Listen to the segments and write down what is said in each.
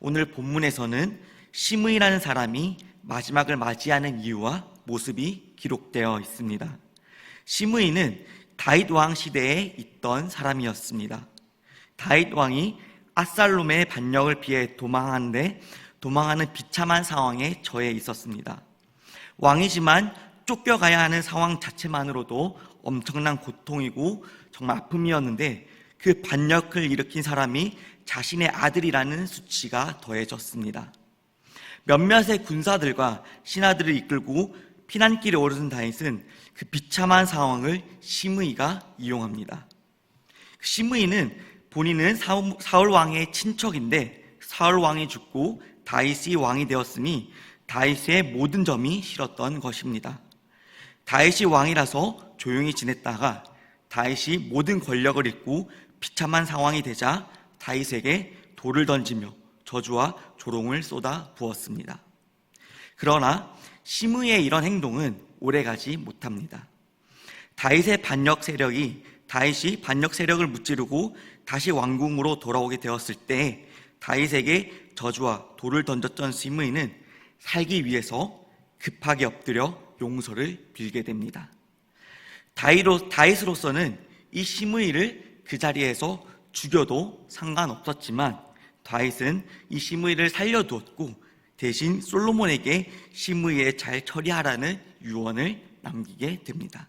오늘 본문에서는 시므이라는 사람이 마지막을 맞이하는 이유와 모습이 기록되어 있습니다. 시므이는 다윗 왕 시대에 있던 사람이었습니다. 다윗 왕이 압살롬의 반역을 피해 도망하는 비참한 상황에 처해 있었습니다. 왕이지만 쫓겨가야 하는 상황 자체만으로도 엄청난 고통이고 정말 아픔이었는데, 그 반역을 일으킨 사람이 자신의 아들이라는 수치가 더해졌습니다. 몇몇의 군사들과 신하들을 이끌고 피난길에 오르는 다윗은 그 비참한 상황을 시므이가 이용합니다. 시므이는 본인은 사울 왕의 친척인데, 사울 왕이 죽고 다윗이 왕이 되었으니 다윗의 모든 점이 싫었던 것입니다. 다윗이 왕이라서 조용히 지냈다가 다윗이 모든 권력을 잃고 비참한 상황이 되자 다윗에게 돌을 던지며 저주와 조롱을 쏟아 부었습니다. 그러나 시므이의 이런 행동은 오래가지 못합니다. 다윗이 반역 세력을 무찌르고 다시 왕궁으로 돌아오게 되었을 때 다윗에게 저주와 돌을 던졌던 시므이는 살기 위해서 급하게 엎드려 용서를 빌게 됩니다. 다윗으로서는 이 시므이를 그 자리에서 죽여도 상관없었지만 다윗은 이 시므이를 살려두었고 대신 솔로몬에게 시므이에 잘 처리하라는 유언을 남기게 됩니다.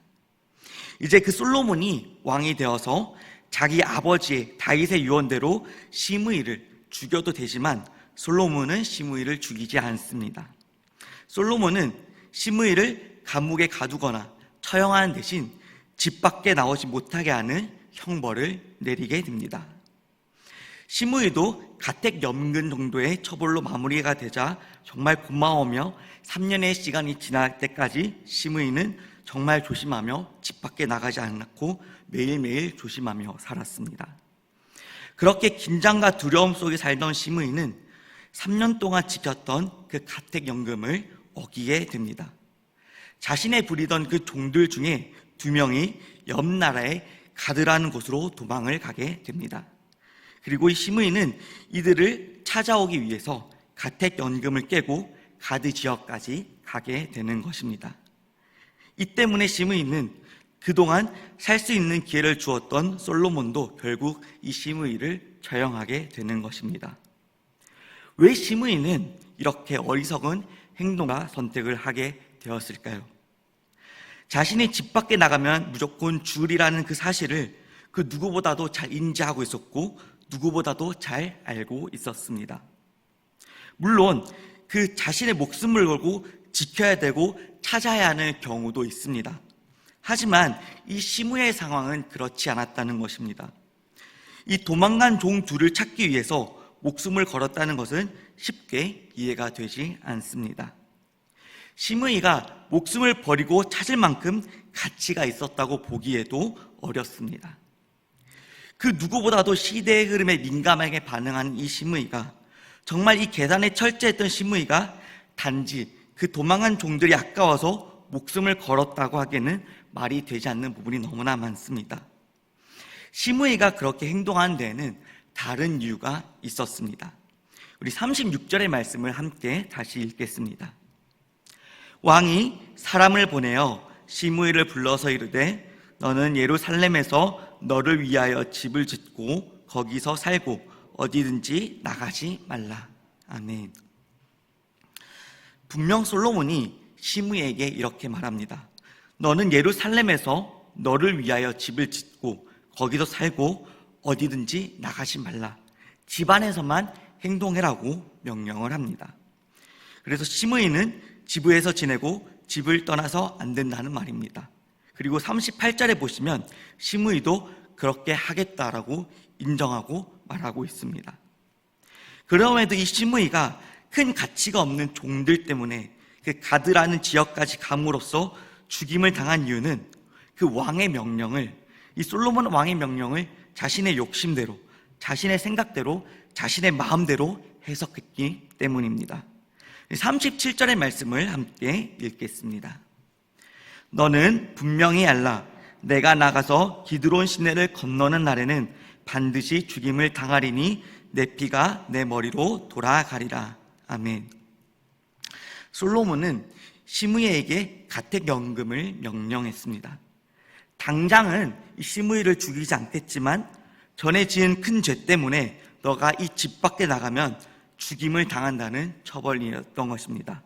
이제 그 솔로몬이 왕이 되어서 자기 아버지의 다윗의 유언대로 시므이를 죽여도 되지만 솔로몬은 시므이를 죽이지 않습니다. 솔로몬은 시므이를 감옥에 가두거나 처형하는 대신 집 밖에 나오지 못하게 하는 형벌을 내리게 됩니다. 시므이도 가택연금 정도의 처벌로 마무리가 되자 정말 고마워하며 3년의 시간이 지날 때까지 시므이는 정말 조심하며 집 밖에 나가지 않았고 매일매일 조심하며 살았습니다. 그렇게 긴장과 두려움 속에 살던 시므이는 3년 동안 지켰던 그 가택연금을 어기게 됩니다. 자신의 부리던 그 종들 중에 2명이 옆 나라의 가드라는 곳으로 도망을 가게 됩니다. 그리고 이 시므이는 이들을 찾아오기 위해서 가택연금을 깨고 가드 지역까지 가게 되는 것입니다. 이 때문에 시므이는 그동안 살 수 있는 기회를 주었던 솔로몬도 결국 이 시므이를 처형하게 되는 것입니다. 왜 시므이는 이렇게 어리석은 행동과 선택을 하게 되었을까요? 자신이 집 밖에 나가면 무조건 죽으리라는 그 사실을 그 누구보다도 잘 인지하고 있었고 누구보다도 잘 알고 있었습니다. 물론 그 자신의 목숨을 걸고 지켜야 되고 찾아야 하는 경우도 있습니다. 하지만 이 시므이의 상황은 그렇지 않았다는 것입니다. 이 도망간 종 둘을 찾기 위해서 목숨을 걸었다는 것은 쉽게 이해가 되지 않습니다. 시므이가 목숨을 버리고 찾을 만큼 가치가 있었다고 보기에도 어렵습니다. 그 누구보다도 시대의 흐름에 민감하게 반응하는 이 시므이가, 정말 이 계산에 철저했던 시므이가 단지 그 도망간 종들이 아까워서 목숨을 걸었다고 하기에는 말이 되지 않는 부분이 너무나 많습니다. 시므이가 그렇게 행동하는 데에는 다른 이유가 있었습니다. 우리 36절의 말씀을 함께 다시 읽겠습니다. 왕이 사람을 보내어 시므이를 불러서 이르되 너는 예루살렘에서 너를 위하여 집을 짓고 거기서 살고 어디든지 나가지 말라. 아멘. 분명 솔로몬이 시므이에게 이렇게 말합니다. 너는 예루살렘에서 너를 위하여 집을 짓고 거기서 살고 어디든지 나가지 말라. 집 안에서만 행동해라고 명령을 합니다. 그래서 시므이는 지부에서 지내고 집을 떠나서 안 된다는 말입니다. 그리고 38절에 보시면 시므이도 그렇게 하겠다라고 인정하고 말하고 있습니다. 그럼에도 이 시므이가 큰 가치가 없는 종들 때문에 그 가드라는 지역까지 감으로써 죽임을 당한 이유는 그 왕의 명령을, 이 솔로몬 왕의 명령을 자신의 욕심대로, 자신의 생각대로, 자신의 마음대로 해석했기 때문입니다. 37절의 말씀을 함께 읽겠습니다. 너는 분명히 알라. 내가 나가서 기드론 시내를 건너는 날에는 반드시 죽임을 당하리니 내 피가 내 머리로 돌아가리라. 아멘. 솔로몬은 시므이에게 가택연금을 명령했습니다. 당장은 시므이를 죽이지 않겠지만 전에 지은 큰 죄 때문에 너가 이 집 밖에 나가면 죽임을 당한다는 처벌이었던 것입니다.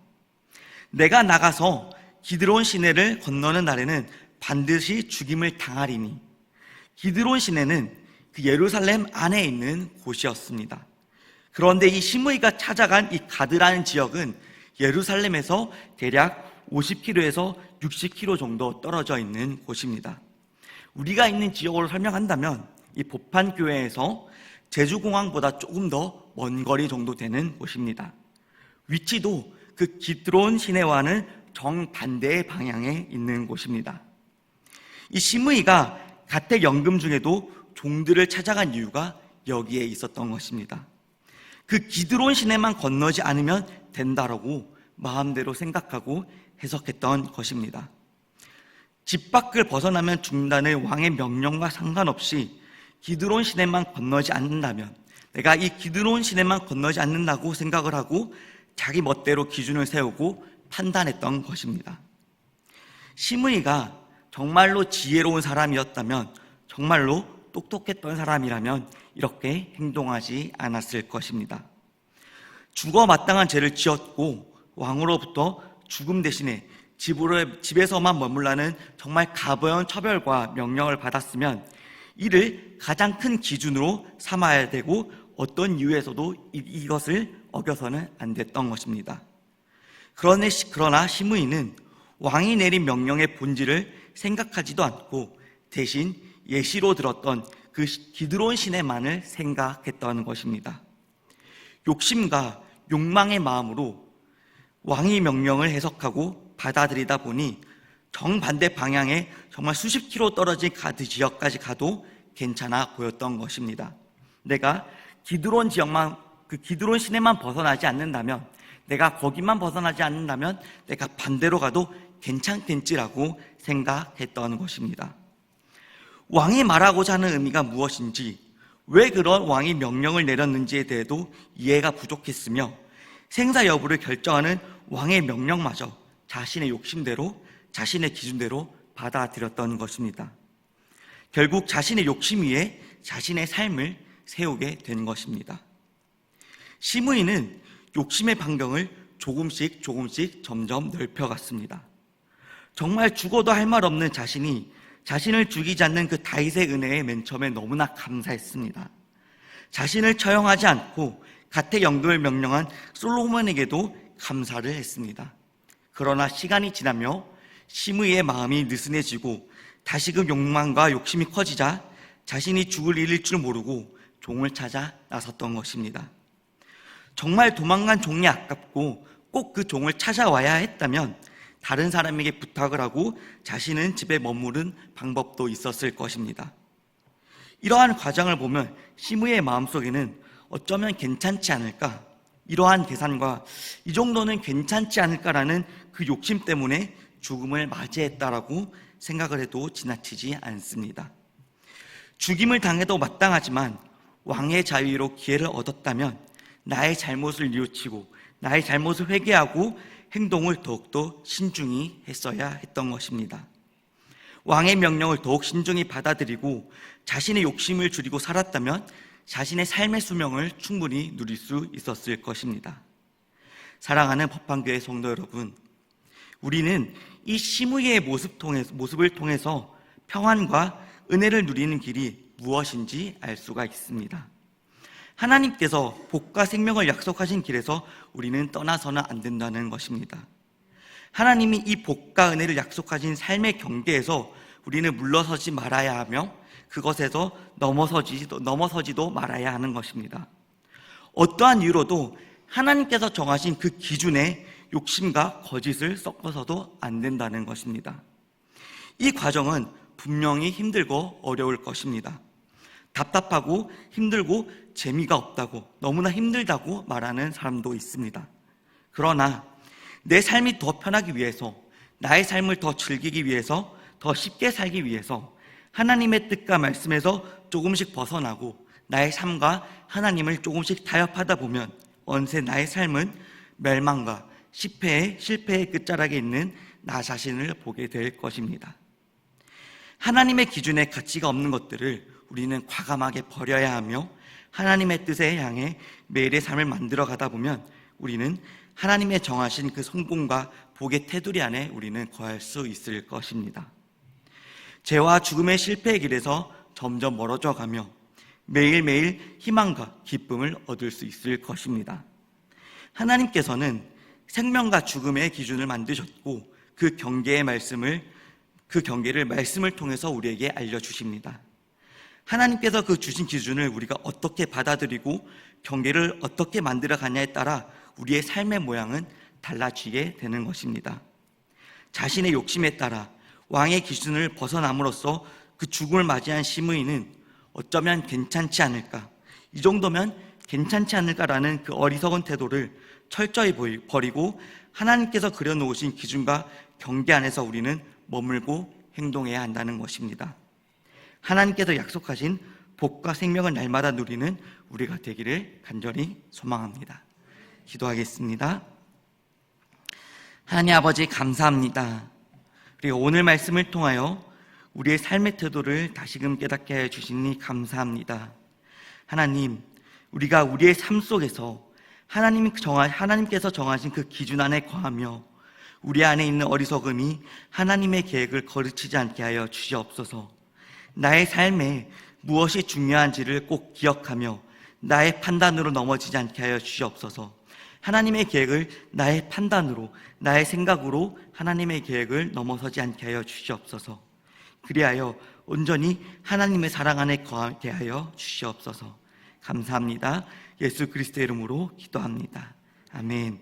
내가 나가서 기드론 시내를 건너는 날에는 반드시 죽임을 당하리니, 기드론 시내는 그 예루살렘 안에 있는 곳이었습니다. 그런데 이 시므이가 찾아간 이 가드라는 지역은 예루살렘에서 대략 50km에서 60km 정도 떨어져 있는 곳입니다. 우리가 있는 지역으로 설명한다면 이 보판교회에서 제주공항보다 조금 더 먼 거리 정도 되는 곳입니다. 위치도 그 기드론 시내와는 정반대의 방향에 있는 곳입니다. 이 시므이가 가택연금 중에도 종들을 찾아간 이유가 여기에 있었던 것입니다. 그 기드론 시내만 건너지 않으면 된다라고 마음대로 생각하고 해석했던 것입니다. 집 밖을 벗어나면 죽는다는 왕의 명령과 상관없이 기드론 시내만 건너지 않는다면, 내가 이 기드론 시내만 건너지 않는다고 생각을 하고 자기 멋대로 기준을 세우고 판단했던 것입니다. 시므이가 정말로 지혜로운 사람이었다면, 정말로 똑똑했던 사람이라면 이렇게 행동하지 않았을 것입니다. 죽어 마땅한 죄를 지었고 왕으로부터 죽음 대신에 집에서만 머물라는 정말 가벼운 처벌과 명령을 받았으면 이를 가장 큰 기준으로 삼아야 되고 어떤 이유에서도 이것을 어겨서는 안 됐던 것입니다. 그러나 시므이는 왕이 내린 명령의 본질을 생각하지도 않고 대신 예시로 들었던 그 기드론 시내만을 생각했던 것입니다. 욕심과 욕망의 마음으로 왕의 명령을 해석하고 받아들이다 보니 정반대 방향에 정말 수십 킬로 떨어진 가드 지역까지 가도 괜찮아 보였던 것입니다. 내가 기드론 지역만, 그 기드론 시내만 벗어나지 않는다면, 내가 거기만 벗어나지 않는다면 내가 반대로 가도 괜찮겠지라고 생각했던 것입니다. 왕이 말하고자 하는 의미가 무엇인지, 왜 그런 왕이 명령을 내렸는지에 대해도 이해가 부족했으며 생사 여부를 결정하는 왕의 명령마저 자신의 욕심대로, 자신의 기준대로 받아들였던 것입니다. 결국 자신의 욕심 위에 자신의 삶을 세우게 된 것입니다. 시므이는 욕심의 반경을 조금씩 점점 넓혀갔습니다. 정말 죽어도 할 말 없는 자신이 자신을 죽이지 않는 그 다윗의 은혜에 맨 처음에 너무나 감사했습니다. 자신을 처형하지 않고 가택연금을 명령한 솔로몬에게도 감사를 했습니다. 그러나 시간이 지나며 시므이의 마음이 느슨해지고 다시금 욕망과 욕심이 커지자 자신이 죽을 일일 줄 모르고 종을 찾아 나섰던 것입니다. 정말 도망간 종이 아깝고 꼭 그 종을 찾아와야 했다면 다른 사람에게 부탁을 하고 자신은 집에 머무른 방법도 있었을 것입니다. 이러한 과정을 보면 시므이의 마음속에는 어쩌면 괜찮지 않을까, 이러한 계산과 이 정도는 괜찮지 않을까라는 그 욕심 때문에 죽음을 맞이했다라고 생각을 해도 지나치지 않습니다. 죽임을 당해도 마땅하지만 왕의 자유로 기회를 얻었다면 나의 잘못을 뉘우치고 나의 잘못을 회개하고 행동을 더욱더 신중히 했어야 했던 것입니다. 왕의 명령을 더욱 신중히 받아들이고 자신의 욕심을 줄이고 살았다면 자신의 삶의 수명을 충분히 누릴 수 있었을 것입니다. 사랑하는 법한교회 성도 여러분, 우리는 이 시므이의 모습을 통해서 평안과 은혜를 누리는 길이 무엇인지 알 수가 있습니다. 하나님께서 복과 생명을 약속하신 길에서 우리는 떠나서는 안 된다는 것입니다. 하나님이 이 복과 은혜를 약속하신 삶의 경계에서 우리는 물러서지 말아야 하며 그것에서 넘어서지도 말아야 하는 것입니다. 어떠한 이유로도 하나님께서 정하신 그 기준에 욕심과 거짓을 섞어서도 안 된다는 것입니다. 이 과정은 분명히 힘들고 어려울 것입니다. 답답하고 힘들고 재미가 없다고, 너무나 힘들다고 말하는 사람도 있습니다. 그러나 내 삶이 더 편하기 위해서, 나의 삶을 더 즐기기 위해서, 더 쉽게 살기 위해서 하나님의 뜻과 말씀에서 조금씩 벗어나고 나의 삶과 하나님을 조금씩 타협하다 보면 어느새 나의 삶은 멸망과 실패의 끝자락에 있는 나 자신을 보게 될 것입니다. 하나님의 기준에 가치가 없는 것들을 우리는 과감하게 버려야 하며 하나님의 뜻에 향해 매일의 삶을 만들어 가다 보면 우리는 하나님의 정하신 그 성공과 복의 테두리 안에 우리는 거할 수 있을 것입니다. 죄와 죽음의 실패의 길에서 점점 멀어져 가며 매일매일 희망과 기쁨을 얻을 수 있을 것입니다. 하나님께서는 생명과 죽음의 기준을 만드셨고 그 경계를 말씀을 통해서 우리에게 알려주십니다. 하나님께서 그 주신 기준을 우리가 어떻게 받아들이고 경계를 어떻게 만들어가냐에 따라 우리의 삶의 모양은 달라지게 되는 것입니다. 자신의 욕심에 따라 왕의 기준을 벗어남으로써 그 죽음을 맞이한 시므이는 어쩌면 괜찮지 않을까, 이 정도면 괜찮지 않을까라는 그 어리석은 태도를 철저히 버리고 하나님께서 그려놓으신 기준과 경계 안에서 우리는 머물고 행동해야 한다는 것입니다. 하나님께서 약속하신 복과 생명을 날마다 누리는 우리가 되기를 간절히 소망합니다. 기도하겠습니다. 하나님 아버지, 감사합니다. 그리고 오늘 말씀을 통하여 우리의 삶의 태도를 다시금 깨닫게 해 주시니 감사합니다. 하나님, 우리가 우리의 삶 속에서 하나님께서 정하신 그 기준 안에 거하며 우리 안에 있는 어리석음이 하나님의 계획을 거르치지 않게 하여 주시옵소서. 나의 삶에 무엇이 중요한지를 꼭 기억하며 나의 판단으로 넘어지지 않게 하여 주시옵소서. 하나님의 계획을 나의 판단으로, 나의 생각으로 하나님의 계획을 넘어서지 않게 하여 주시옵소서. 그리하여 온전히 하나님의 사랑 안에 거하게 하여 주시옵소서. 감사합니다. 예수 그리스도의 이름으로 기도합니다. 아멘.